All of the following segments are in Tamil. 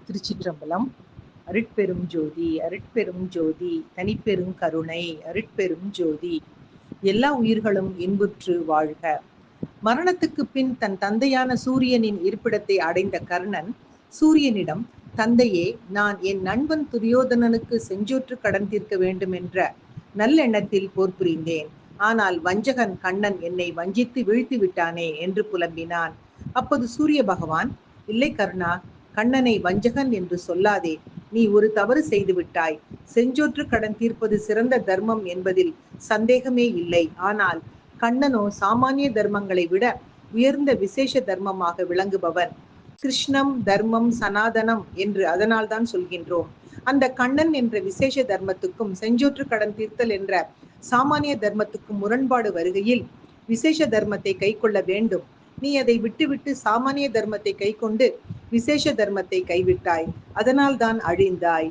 திருச்சிற்றம்பலம். அருட்பெரும் ஜோதி அருட்பெரும் ஜோதி தனிப்பெரும் கருணை அருட்பெரும் ஜோதி. எல்லா உயிர்களும் இன்புற்று வாழ்க. மரணத்துக்கு பின் தன் தந்தையான சூரியனின் இருப்பிடத்தை அடைந்த கர்ணன் சூரியனிடம், தந்தையே, நான் என் நண்பன் துரியோதனனுக்கு செஞ்சோற்று கடன் தீர்க்க வேண்டும் என்ற நல்லெண்ணத்தில் போர் புரிந்தேன். ஆனால் வஞ்சகன் கண்ணன் என்னை வஞ்சித்து வீழ்த்தி விட்டானே என்று புலம்பினான். அப்போது சூரிய பகவான், இல்லை கர்ணா, கண்ணனை வஞ்சகன் என்று சொல்லாதே. நீ ஒரு தவறு செய்து விட்டாய். செஞ்சோற்று கடன் தீர்ப்பது சிறந்த தர்மம் என்பதில் சந்தேகமே இல்லை. ஆனால் கண்ணனோ சாமானிய தர்மங்களை விட உயர்ந்த விசேஷ தர்மமாக விளங்குபவன். கிருஷ்ணம் தர்மம் சனாதனம் என்று அதனால்தான் சொல்கின்றோம். அந்த கண்ணன் என்ற விசேஷ தர்மத்துக்கும் செஞ்சோற்று கடன் தீர்த்தல் என்ற சாமானிய தர்மத்துக்கும் முரண்பாடு வருகையில் விசேஷ தர்மத்தை கை கொள்ள வேண்டும். நீ அதை விட்டுவிட்டு சாமானிய தர்மத்தை கை கொண்டு விசேஷ தர்மத்தை கைவிட்டாய். அதனால் தான் அழிந்தாய்.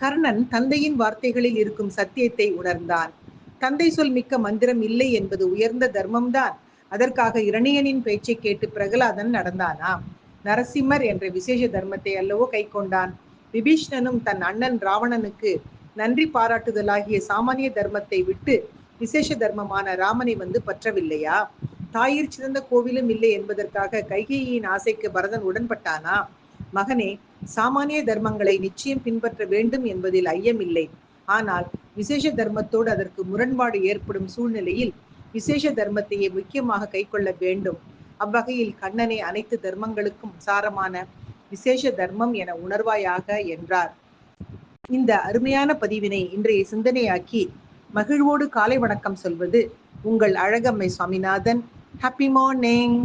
கர்ணன் தந்தையின் வார்த்தைகளில் இருக்கும் சத்தியத்தை உணர்ந்தான். தந்தை சொல் மிக்க மந்திரம் இல்லை என்பது உயர்ந்த தர்மம்தான். அதற்காக இரணியனின் பேச்சை கேட்டு பிரகலாதன் நடந்தானா? நரசிம்மர் என்ற விசேஷ தர்மத்தை அல்லவோ கை கொண்டான். விபீஷ்ணனும் தன் அண்ணன் ராவணனுக்கு நன்றி பாராட்டுதலாகிய சாமானிய தர்மத்தை விட்டு விசேஷ தர்மமான ராமனை வந்து பற்றவில்லையா? தாயிற் சிறந்த கோவிலும் இல்லை என்பதற்காக கைகேயியின் ஆசைக்கு பரதன் உடன்பட்டானா? மகனே, சாமானிய தர்மங்களை நிச்சயம் பின்பற்ற வேண்டும் என்பதில் ஐயமில்லை. ஆனால் விசேஷ தர்மத்தோடு அதற்கு முரண்பாடு ஏற்படும் சூழ்நிலையில் விசேஷ தர்மத்தையே முக்கியமாக கை கொள்ள வேண்டும். அவ்வகையில் கண்ணனே அனைத்து தர்மங்களுக்கும் சாரமான விசேஷ தர்மம் என உணர்வாயாக என்றார். இந்த அருமையான பதிவினை இன்றைய சிந்தனையாக்கி மகிழ்வோடு காலை வணக்கம் சொல்வது உங்கள் அழகம்மை சுவாமிநாதன். Happy morning.